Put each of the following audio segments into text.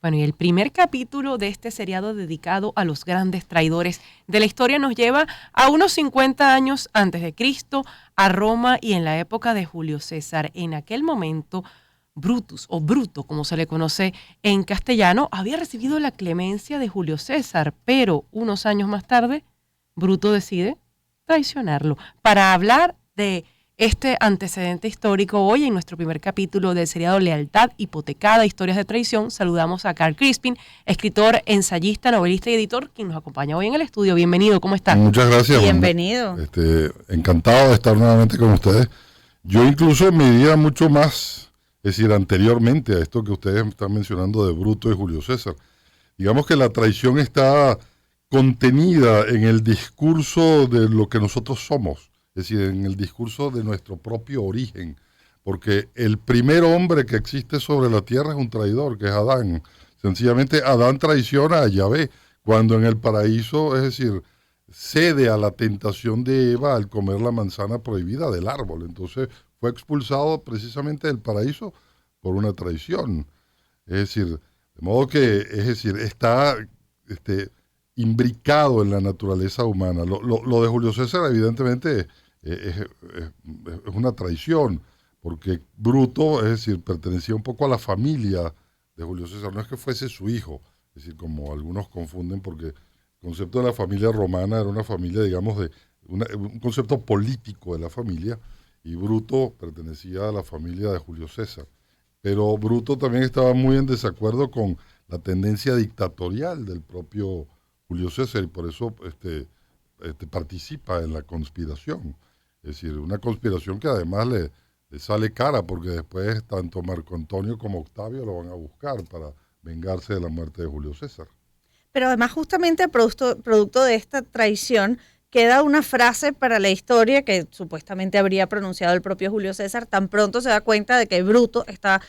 Bueno, y el primer capítulo de este seriado dedicado a los grandes traidores de la historia nos lleva a unos 50 años antes de Cristo, a Roma y en la época de Julio César. En aquel momento, Brutus, o Bruto, como se le conoce en castellano, había recibido la clemencia de Julio César, pero unos años más tarde, Bruto decide traicionarlo. Para hablar de este antecedente histórico, hoy en nuestro primer capítulo del seriado Lealtad Hipotecada, Historias de Traición, saludamos a Carl Crispin, escritor, ensayista, novelista y editor, quien nos acompaña hoy en el estudio. Bienvenido, ¿cómo está? Muchas gracias. Bienvenido. Encantado de estar nuevamente con ustedes. Yo incluso me iría mucho más, es decir, anteriormente a esto que ustedes están mencionando de Bruto y Julio César. Digamos que la traición está contenida en el discurso de lo que nosotros somos. Es decir, en el discurso de nuestro propio origen, porque el primer hombre que existe sobre la tierra es un traidor, que es Adán. Sencillamente Adán traiciona a Yahvé, cuando en el paraíso, es decir, cede a la tentación de Eva al comer la manzana prohibida del árbol. Entonces fue expulsado precisamente del paraíso por una traición. Es decir, de modo que, es decir, está imbricado en la naturaleza humana. Lo de Julio César, evidentemente, es una traición, porque Bruto, es decir, pertenecía un poco a la familia de Julio César, no es que fuese su hijo, es decir, como algunos confunden, porque el concepto de la familia romana era una familia, digamos, un concepto político de la familia, y Bruto pertenecía a la familia de Julio César. Pero Bruto también estaba muy en desacuerdo con la tendencia dictatorial del propio Julio César, y por eso participa en la conspiración. Es decir, una conspiración que además le sale cara, porque después tanto Marco Antonio como Octavio lo van a buscar para vengarse de la muerte de Julio César. Pero además justamente producto de esta traición queda una frase para la historia que supuestamente habría pronunciado el propio Julio César, tan pronto se da cuenta de que Bruto está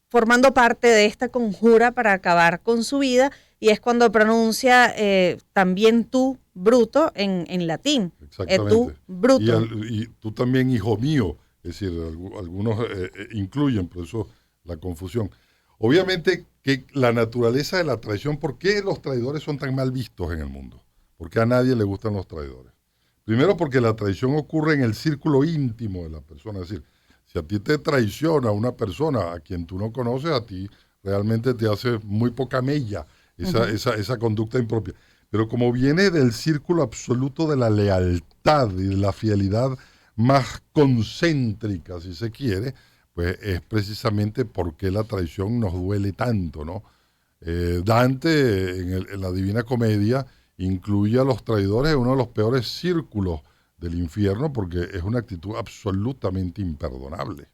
formando parte de esta conjura para acabar con su vida, y es cuando pronuncia también tú, Bruto, en latín. Exactamente. Tú, Bruto. Y tú también, hijo mío. Es decir, algunos incluyen, por eso la confusión. Obviamente que la naturaleza de la traición, ¿por qué los traidores son tan mal vistos en el mundo? ¿Por qué a nadie le gustan los traidores? Primero porque la traición ocurre en el círculo íntimo de la persona. Es decir, si a ti te traiciona una persona a quien tú no conoces, a ti realmente te hace muy poca mella esa conducta impropia. Pero como viene del círculo absoluto de la lealtad y de la fidelidad más concéntrica, si se quiere, pues es precisamente por qué la traición nos duele tanto, ¿no? Dante, en la Divina Comedia, incluye a los traidores en uno de los peores círculos del infierno, porque es una actitud absolutamente imperdonable.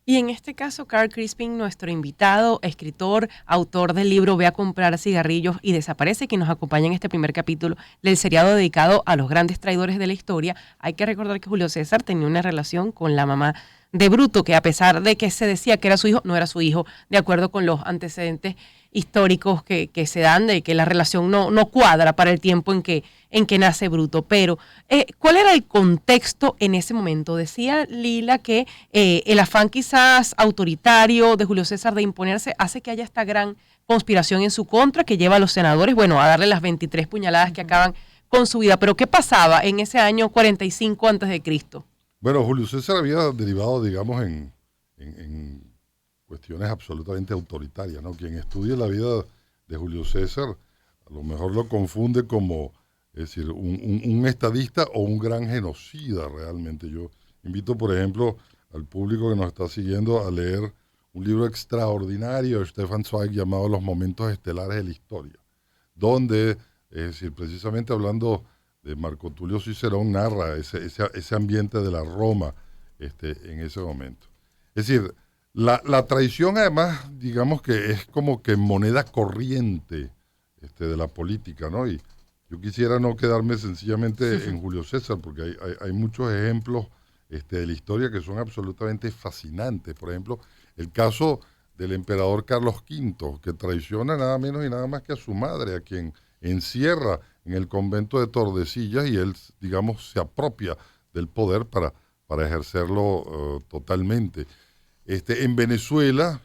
Y en este caso, Carl Crispin, nuestro invitado, escritor, autor del libro Ve a comprar cigarrillos y desaparece, que nos acompaña en este primer capítulo del seriado dedicado a los grandes traidores de la historia. Hay que recordar que Julio César tenía una relación con la mamá de Bruto, que a pesar de que se decía que era su hijo, no era su hijo, de acuerdo con los antecedentes históricos que se dan, de que la relación no cuadra para el tiempo en que nace Bruto. Pero, ¿cuál era el contexto en ese momento? Decía Lila que el afán quizás autoritario de Julio César de imponerse hace que haya esta gran conspiración en su contra, que lleva a los senadores, bueno, a darle las 23 puñaladas que acaban con su vida. Pero, ¿qué pasaba en ese año 45 antes de Cristo? Bueno, Julio César había derivado, digamos, en cuestiones absolutamente autoritarias, ¿no? Quien estudie la vida de Julio César a lo mejor lo confunde como, es decir, un estadista o un gran genocida realmente. Yo invito, por ejemplo, al público que nos está siguiendo a leer un libro extraordinario de Stefan Zweig llamado Los momentos estelares de la historia, donde, es decir, precisamente hablando de Marco Tulio Cicerón, narra ese ambiente de la Roma en ese momento. Es decir, la traición además, digamos que es como que moneda corriente de la política, ¿no? Y yo quisiera no quedarme sencillamente en Julio César, porque hay muchos ejemplos de la historia que son absolutamente fascinantes. Por ejemplo, el caso del emperador Carlos V, que traiciona nada menos y nada más que a su madre, a quien encierra en el convento de Tordesillas, y él, digamos, se apropia del poder para ejercerlo totalmente. En Venezuela,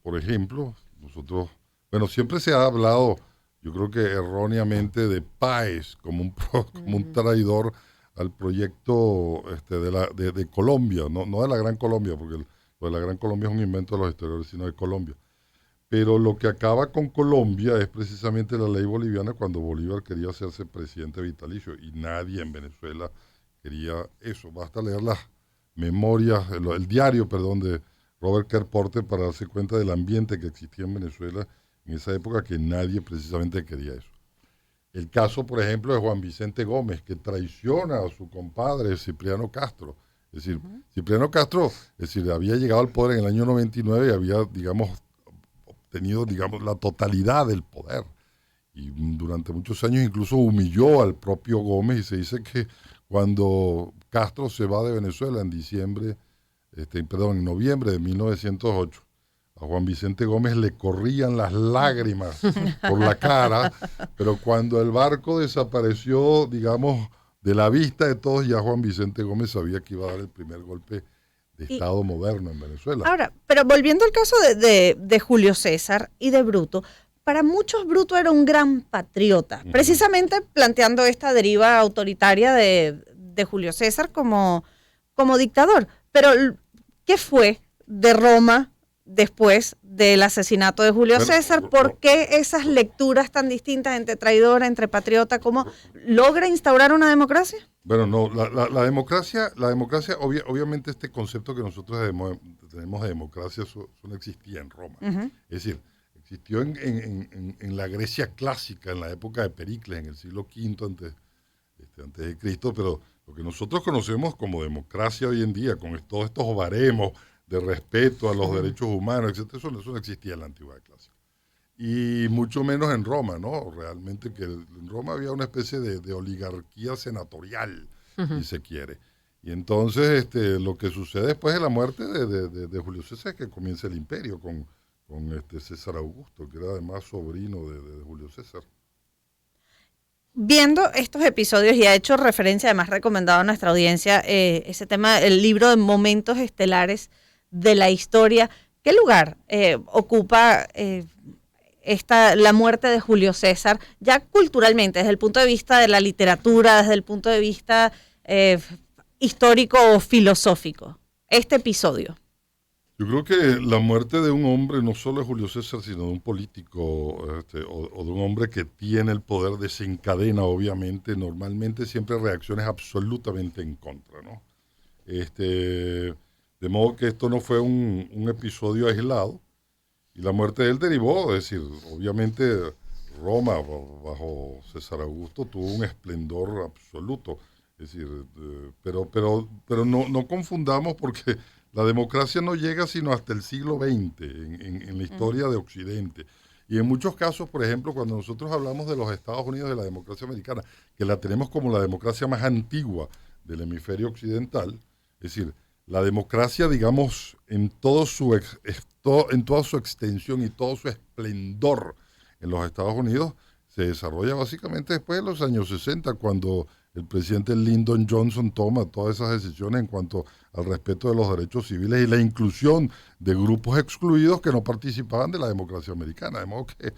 por ejemplo, Nosotros, bueno, siempre se ha hablado, yo creo que erróneamente, de Páez como como un traidor al proyecto de Colombia, no de la Gran Colombia, porque lo de la Gran Colombia es un invento de los historiadores, sino de Colombia. Pero lo que acaba con Colombia es precisamente la ley boliviana cuando Bolívar quería hacerse presidente vitalicio y nadie en Venezuela quería eso. Basta leer las memorias, el diario, perdón, de Robert Kerr Porter para darse cuenta del ambiente que existía en Venezuela en esa época, que nadie precisamente quería eso. El caso, por ejemplo, de Juan Vicente Gómez, que traiciona a su compadre Cipriano Castro. Es decir, Cipriano Castro, es decir, había llegado al poder en el año 99 y había, digamos, tenido, digamos, la totalidad del poder. Y durante muchos años incluso humilló al propio Gómez, y se dice que cuando Castro se va de Venezuela en en noviembre de 1908, a Juan Vicente Gómez le corrían las lágrimas por la cara, pero cuando el barco desapareció, digamos, de la vista de todos, ya Juan Vicente Gómez sabía que iba a dar el primer golpe de Estado moderno en Venezuela. Ahora, pero volviendo al caso de Julio César y de Bruto, para muchos Bruto era un gran patriota, precisamente planteando esta deriva autoritaria de Julio César como dictador. Pero, ¿qué fue de Roma después del asesinato de Julio César? ¿Por qué esas lecturas tan distintas entre traidora, entre patriota? ¿Cómo logra instaurar una democracia? Bueno, no, la democracia, obviamente este concepto que nosotros tenemos de democracia, eso no existía en Roma. Es decir, existió en la Grecia clásica, en la época de Pericles, en el siglo V antes de Cristo, pero lo que nosotros conocemos como democracia hoy en día, con todos estos baremos de respeto a los derechos humanos, etcétera, eso no existía en la antigüedad clásica. Y mucho menos en Roma, ¿no? Realmente que en Roma había una especie de oligarquía senatorial, si se quiere. Y entonces lo que sucede después de la muerte de Julio César es que comienza el imperio con César Augusto, que era además sobrino de Julio César. Viendo estos episodios, y ha hecho referencia, además recomendado a nuestra audiencia, ese tema, el libro de Momentos Estelares de la Historia, ¿qué lugar ocupa la muerte de Julio César, ya culturalmente, desde el punto de vista de la literatura, desde el punto de vista histórico o filosófico, este episodio? Yo creo que la muerte de un hombre, no solo de Julio César, sino de un político o de un hombre que tiene el poder, desencadena, obviamente, normalmente siempre reacciones absolutamente en contra, ¿no? De modo que esto no fue un episodio aislado, y la muerte de él derivó, es decir, obviamente Roma bajo César Augusto tuvo un esplendor absoluto, es decir, pero no confundamos, porque la democracia no llega sino hasta el siglo XX en la historia de Occidente. Y en muchos casos, por ejemplo, cuando nosotros hablamos de los Estados Unidos, de la democracia americana, que la tenemos como la democracia más antigua del hemisferio occidental, es decir, la democracia, digamos, en toda su extensión y todo su esplendor en los Estados Unidos, se desarrolla básicamente después de los años 60, cuando el presidente Lyndon Johnson toma todas esas decisiones en cuanto al respeto de los derechos civiles y la inclusión de grupos excluidos que no participaban de la democracia americana. De modo que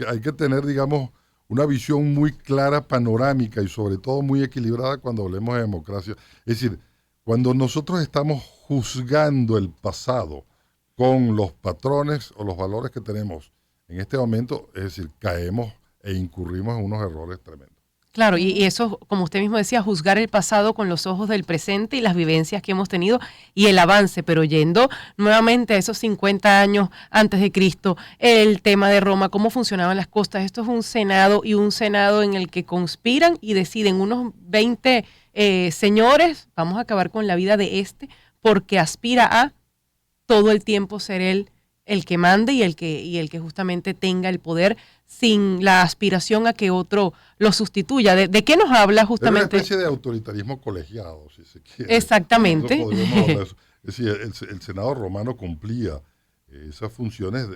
hay que tener, digamos, una visión muy clara, panorámica y sobre todo muy equilibrada cuando hablemos de democracia. Es decir, cuando nosotros estamos juzgando el pasado con los patrones o los valores que tenemos en este momento, es decir, caemos e incurrimos en unos errores tremendos. Claro, y eso, como usted mismo decía, juzgar el pasado con los ojos del presente y las vivencias que hemos tenido y el avance, pero yendo nuevamente a esos 50 años antes de Cristo, el tema de Roma, cómo funcionaban las costas. Esto es un senado, y un senado en el que conspiran y deciden unos 20 señores, vamos a acabar con la vida de porque aspira a todo el tiempo ser él el que mande y el que justamente tenga el poder, sin la aspiración a que otro lo sustituya. ¿De qué nos habla justamente? Es una especie de autoritarismo colegiado, si se quiere. Exactamente. Es decir, el Senado romano cumplía esas funciones,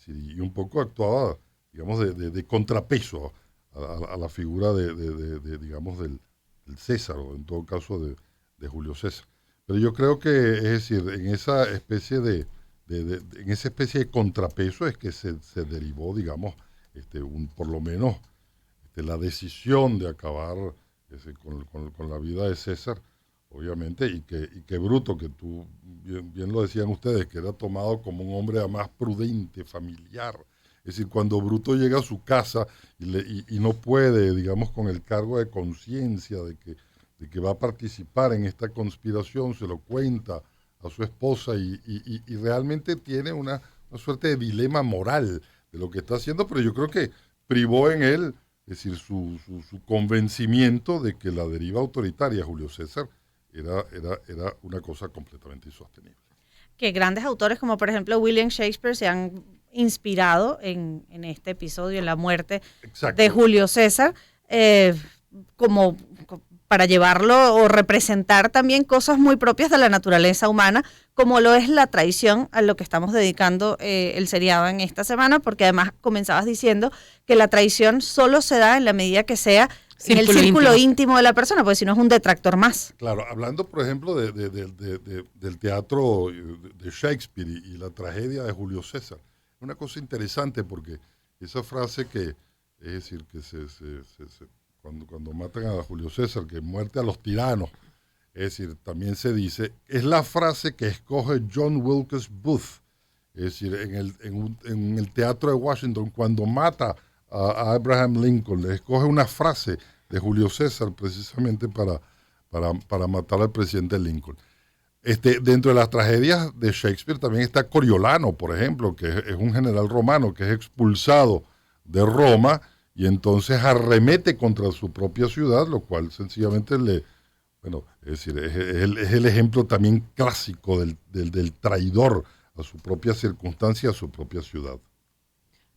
y un poco actuaba, digamos, de contrapeso a la figura digamos, del César, o en todo caso de Julio César. Pero yo creo que, es decir, en esa especie de en esa especie de contrapeso es que se derivó, digamos, por lo menos la decisión de acabar con la vida de César, obviamente, y que Bruto, que tú bien lo decían ustedes, que era tomado como un hombre además prudente, familiar. Es decir, cuando Bruto llega a su casa y no puede, digamos, con el cargo de conciencia de que va a participar en esta conspiración, se lo cuenta a su esposa y realmente tiene una suerte de dilema moral de lo que está haciendo, pero yo creo que privó en él, es decir, su convencimiento de que la deriva autoritaria de Julio César era una cosa completamente insostenible. Que grandes autores como por ejemplo William Shakespeare se han inspirado en este episodio, en la muerte Exacto. de Julio César, como para llevarlo o representar también cosas muy propias de la naturaleza humana, como lo es la traición, a lo que estamos dedicando el seriado en esta semana, porque además comenzabas diciendo que la traición solo se da en la medida que sea en el círculo íntimo de la persona, porque si no es un detractor más. Claro, hablando por ejemplo del teatro de Shakespeare y la tragedia de Julio César, una cosa interesante porque esa frase que, es decir, que cuando matan a Julio César, que muerte a los tiranos, es decir, también se dice, es la frase que escoge John Wilkes Booth, es decir, en el teatro de Washington, cuando mata a Abraham Lincoln, le escoge una frase de Julio César precisamente para matar al presidente Lincoln. Dentro de las tragedias de Shakespeare también está Coriolano, por ejemplo, que es un general romano que es expulsado de Roma y entonces arremete contra su propia ciudad, lo cual sencillamente es el ejemplo también clásico del traidor a su propia circunstancia, a su propia ciudad.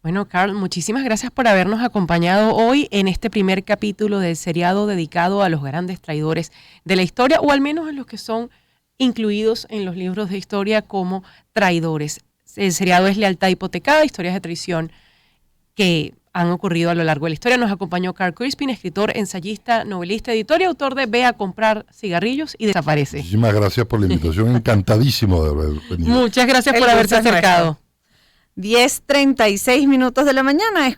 Bueno, Carl, muchísimas gracias por habernos acompañado hoy en este primer capítulo del seriado dedicado a los grandes traidores de la historia, o al menos a los que son incluidos en los libros de historia como traidores. El seriado es Lealtad Hipotecada, historias de traición que han ocurrido a lo largo de la historia. Nos acompañó Carl Crispin, escritor, ensayista, novelista, editor y autor de Ve a comprar cigarrillos y desaparece. Muchísimas gracias por la invitación, encantadísimo de haber venido. Muchas gracias por haberse acercado. 10:36 de la mañana,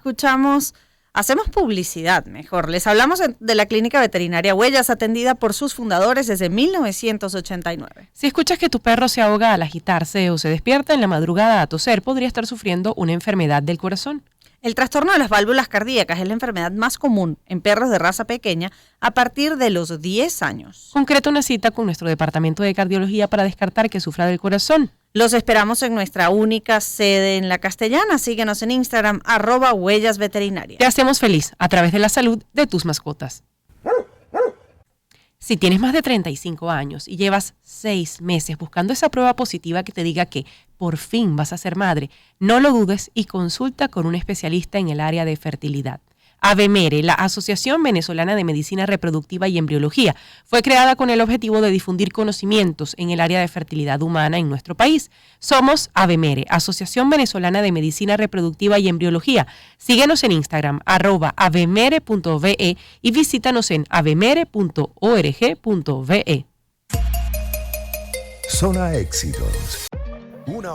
hacemos publicidad mejor. Les hablamos de la Clínica Veterinaria Huellas, atendida por sus fundadores desde 1989. Si escuchas que tu perro se ahoga al agitarse o se despierta en la madrugada a toser, podría estar sufriendo una enfermedad del corazón. El trastorno de las válvulas cardíacas es la enfermedad más común en perros de raza pequeña a partir de los 10 años. Concreta una cita con nuestro departamento de cardiología para descartar que sufra del corazón. Los esperamos en nuestra única sede en La Castellana. Síguenos en Instagram, @huellasveterinarias. Te hacemos feliz a través de la salud de tus mascotas. Si tienes más de 35 años y llevas 6 meses buscando esa prueba positiva que te diga que por fin vas a ser madre, no lo dudes y consulta con un especialista en el área de fertilidad. AVEMERE, la Asociación Venezolana de Medicina Reproductiva y Embriología, fue creada con el objetivo de difundir conocimientos en el área de fertilidad humana en nuestro país. Somos AVEMERE, Asociación Venezolana de Medicina Reproductiva y Embriología. Síguenos en Instagram, @avemere.ve y visítanos en avemere.org.ve. Zona Éxitos. Una